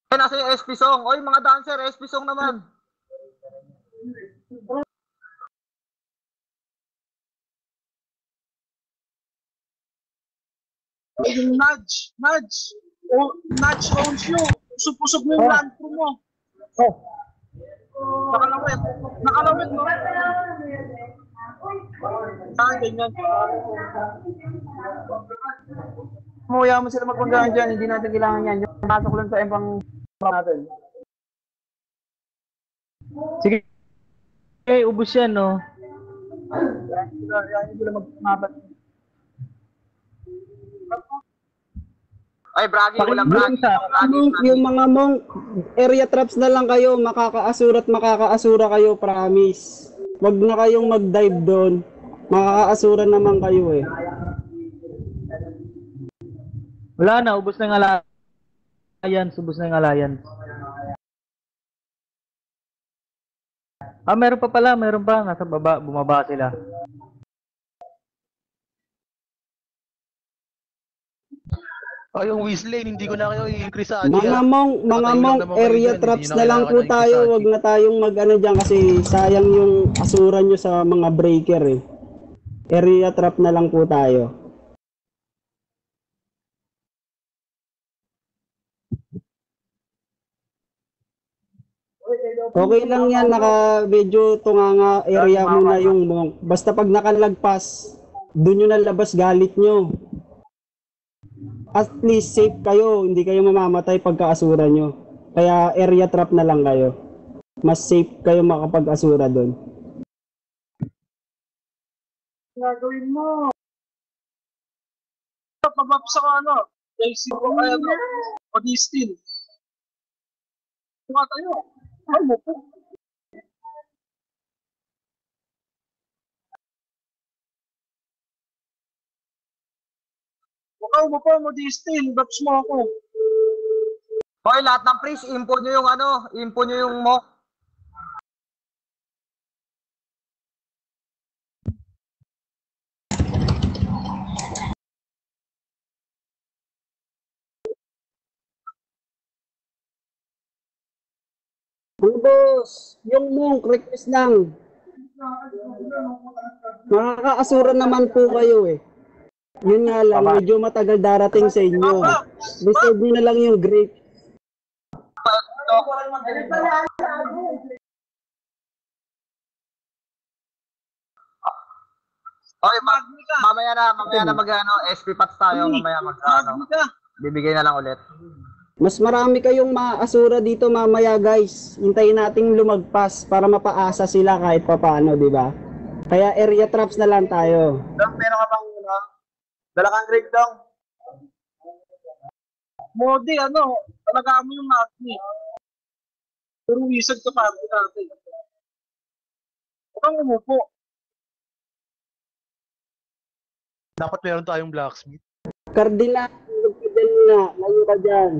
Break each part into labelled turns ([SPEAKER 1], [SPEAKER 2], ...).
[SPEAKER 1] Ay, nasa yung SP song. Oy, mga dancer, SP song naman.
[SPEAKER 2] Yung nudge. Nudge owns you. Pusog mo yung land crew mo. Nakalawit, no? Ganyan.
[SPEAKER 3] Muya mo sila magpanggaan dyan, hindi natin kailangan yan. Yung pasok lang sa ibang natin.
[SPEAKER 4] Sige. Ubus yan, no?
[SPEAKER 3] Yan sila magpanggaan.
[SPEAKER 1] Ay, bragging, walang bragging.
[SPEAKER 5] Yung mga mong area traps na lang kayo, makakaasura at makakaasura kayo, promise. Wag na kayong mag-dive doon. Makakaasura naman kayo eh.
[SPEAKER 4] Wala na, ubos na yung alliance. Ubos na yung alliance. Meron pa pala, meron pa. Nasa baba, bumaba sila.
[SPEAKER 6] Yung Whistling, hindi ko na kayo i-increase sa ano
[SPEAKER 5] Mga mong area traps na lang po tayo. Wag na tayong mag-ano dyan kasi sayang yung asura nyo sa mga breaker eh. Area trap na lang po tayo. Okay lang yan, medyo tunganga area muna yung monk. Basta pag nakalagpas, doon nyo nalabas galit nyo. At least safe kayo, hindi kayo mamamatay pagka-asura nyo. Kaya area trap na lang kayo. Mas safe kayo makapag-asura doon.
[SPEAKER 2] Gagawin mo. Pabab sa ano, basic o kaya ano, Odistin. Tuwa tayo. Ay mo po. Huwag mo po, Odistin. Babs mo ako.
[SPEAKER 1] Hoy, lahat ng priest, info nyo yung ano, info nyo yung mock.
[SPEAKER 5] Boss, yung monk, request lang. Makakaasura naman po kayo eh. Yun nga lang, medyo matagal darating sa inyo. Reserve nyo na lang yung grape.
[SPEAKER 1] Hoy, mamaya na mag-ano, SP Pats tayo, mamaya mag-ano. Bibigay na lang ulit.
[SPEAKER 5] Mas marami kayong maasura dito mamaya guys. Hintayin nating lumagpas para mapaasa sila kahit papaano, di ba? Kaya area traps na lang tayo.
[SPEAKER 3] Meron ka bang dala kang grape dong?
[SPEAKER 2] Modi, ano, talaga mo yung magni. Pero wizard ka party natin. Huwag kang umupo.
[SPEAKER 6] Dapat meron tayong blacksmith.
[SPEAKER 5] Cardinal, magpidel nga. Layo ka dyan.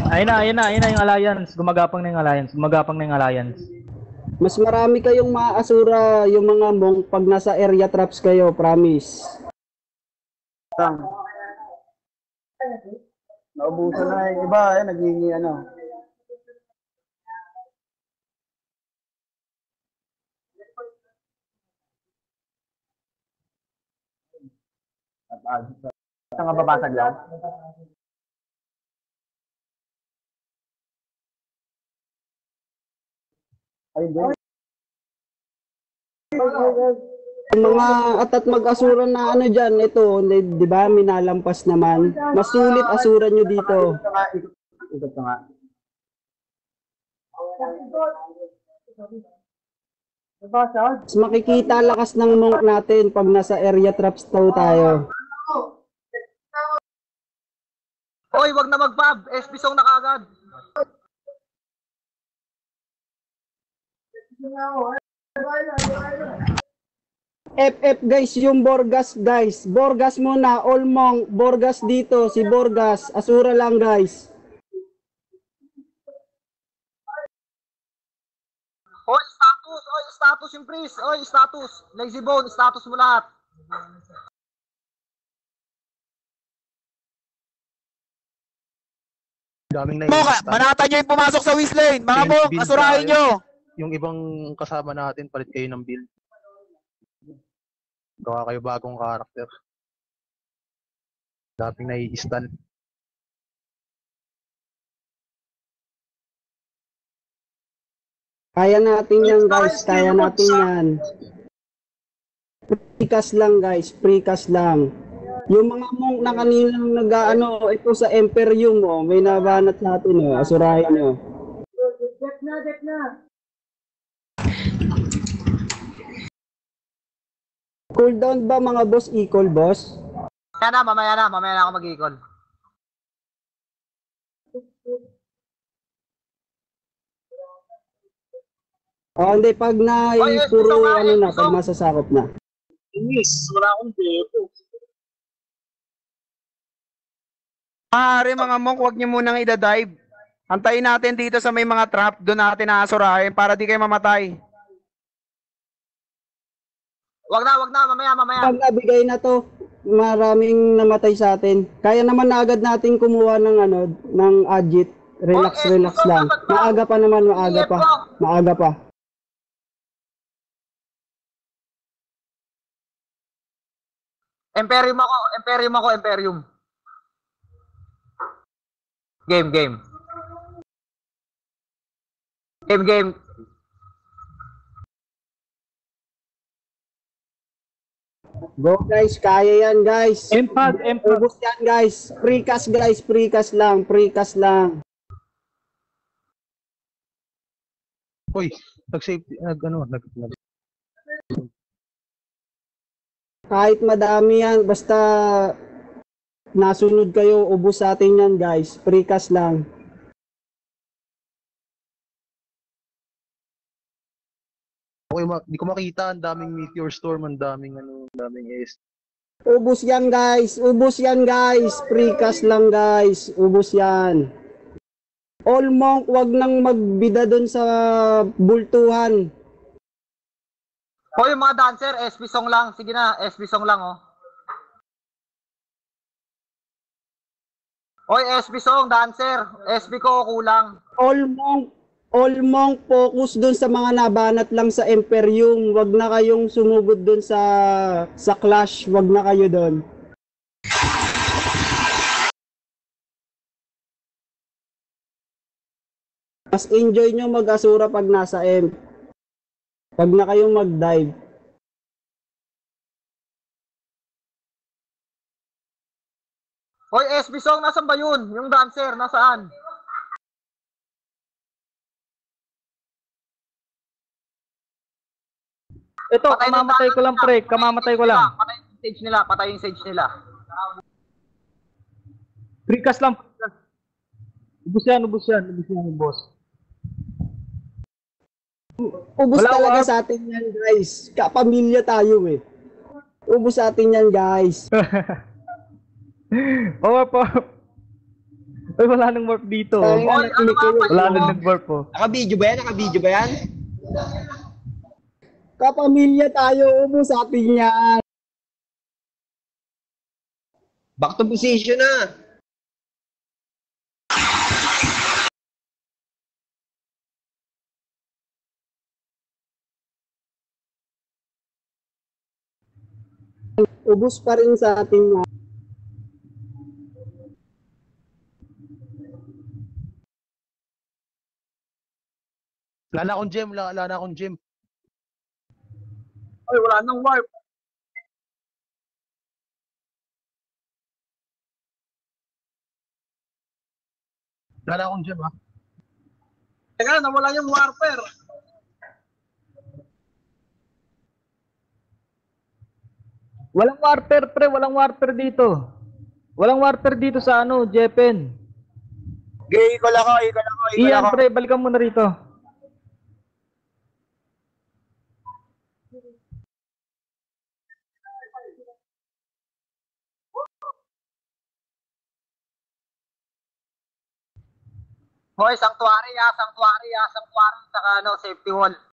[SPEAKER 4] Ayun na yung alliance. Gumagapang na yung alliance.
[SPEAKER 5] Mas marami kayong maasura yung mga monk pag nasa area traps kayo, promise.
[SPEAKER 3] Naubusan na yung iba, naging ano. Saan nga babasag lang? Ayun din.
[SPEAKER 5] Yung mga atat mag-asura na ano dyan, ito, di ba, minalampas naman. Masulit asura nyo dito.
[SPEAKER 3] Ikot ka nga.
[SPEAKER 5] Mas makikita lakas ng monk natin pag nasa area traps tayo.
[SPEAKER 1] Hoy, wag na mag-pub. SP song na kagad.
[SPEAKER 5] FF guys, yung Borgas guys. Borgas muna, all monk. Borgas dito, si Borgas. Asura lang guys.
[SPEAKER 1] Hoy, status yung priest. Hoy, status. Lazy bone, status mo lahat.
[SPEAKER 6] Daming
[SPEAKER 7] Mok,
[SPEAKER 6] naiistan.
[SPEAKER 7] manatan nyo yung pumasok sa Wiz Lane. Mga
[SPEAKER 6] Build-
[SPEAKER 7] Mok,
[SPEAKER 6] build
[SPEAKER 7] asurahin
[SPEAKER 6] tayo.
[SPEAKER 7] nyo.
[SPEAKER 6] Yung ibang kasama natin, palit kayo ng build. Gawa kayo bagong karakter. Daming naiistan.
[SPEAKER 5] Kaya natin yan guys, kaya natin yan. Precast lang guys, precast lang. Yung mga monk na kaninang nag-ano, ito sa Imperium oh, may nabanat natin oh, asurahin nyo. Cooldown ba mga boss, equal boss?
[SPEAKER 1] Mamaya na ako mag-equal.
[SPEAKER 5] O hindi, pag na
[SPEAKER 1] Oy,
[SPEAKER 5] puro
[SPEAKER 1] ito,
[SPEAKER 5] ano na,
[SPEAKER 1] ito.
[SPEAKER 5] pag masasakop na.
[SPEAKER 2] Inis, wala akong depo.
[SPEAKER 3] Maaari mga monk, huwag niyo munang idadive. Antayin natin dito sa may mga trap, doon natin aasurahin para di kayo mamatay.
[SPEAKER 1] Wag na, mamaya.
[SPEAKER 5] Pag nabigay na to, maraming namatay sa atin. Kaya naman na agad natin kumuha ng ano, ng agit. Relax,
[SPEAKER 1] Oh,
[SPEAKER 5] relax lang. Maaga pa naman, maaga pa. Maaga pa.
[SPEAKER 1] Imperium ako. Game.
[SPEAKER 5] Go guys, kaya yan guys.
[SPEAKER 4] Empad.
[SPEAKER 5] Ubus yan guys. Precast guys, precast lang.
[SPEAKER 6] Uy, nag-save,
[SPEAKER 5] Kahit madami yan, basta nasunod kayo, ubus sa atin yan guys. Precast lang.
[SPEAKER 6] Okay, di ko makita, ang daming meteor storm, ang daming S.
[SPEAKER 5] Ubus yan guys. Precast lang guys. Ubus yan. All monk, wag nang magbida doon sa bultuhan.
[SPEAKER 1] Hoy, yung mga dancer, SB song lang. Sige na, SB song lang, oh. Hoy, SB song, dancer. SB ko kulang.
[SPEAKER 5] All monk focus doon sa mga nabanat lang sa Imperium. Wag na kayong sumugod doon sa Clash. Wag na kayo doon. Mas enjoy nyo mag-asura pag nasa M. Pag na kayong mag-dive.
[SPEAKER 1] Hoy, SB song, nasan ba yun? Yung dancer, nasaan?
[SPEAKER 4] Ito,
[SPEAKER 1] Patay na yung
[SPEAKER 4] kamamatay ko lang
[SPEAKER 1] dancer
[SPEAKER 4] pre,
[SPEAKER 1] nila.
[SPEAKER 4] kamamatay ko lang.
[SPEAKER 1] Patay yung sage nila.
[SPEAKER 4] Precast lang. Ubus yan, boss.
[SPEAKER 5] Ubus
[SPEAKER 4] Wala,
[SPEAKER 5] talaga
[SPEAKER 4] warp.
[SPEAKER 5] sa atin yan guys. Kapamilya tayo eh. Ubus sa atin yan guys.
[SPEAKER 4] Warp. Ay, wala nang warp dito.
[SPEAKER 5] Ay, nakikinig kayo.
[SPEAKER 4] Wala nang nag-warp po.
[SPEAKER 3] Naka-video ba yan?
[SPEAKER 5] Kapamilya tayo. Ubus sa atin yan.
[SPEAKER 3] Back to position na.
[SPEAKER 5] Ubus pa rin sa atin yan.
[SPEAKER 6] Wala na akong gem.
[SPEAKER 2] Ay, wala nang warp.
[SPEAKER 6] Wala na akong gem, ha?
[SPEAKER 2] Teka, nawala yung warper.
[SPEAKER 4] Walang warper pre, walang warper dito. Walang warper dito sa ano, Jepen.
[SPEAKER 3] Ikol ako.
[SPEAKER 4] Iyan pre, balikan mo na rito.
[SPEAKER 1] Hoy, sanctuary, saka ano, safety wall.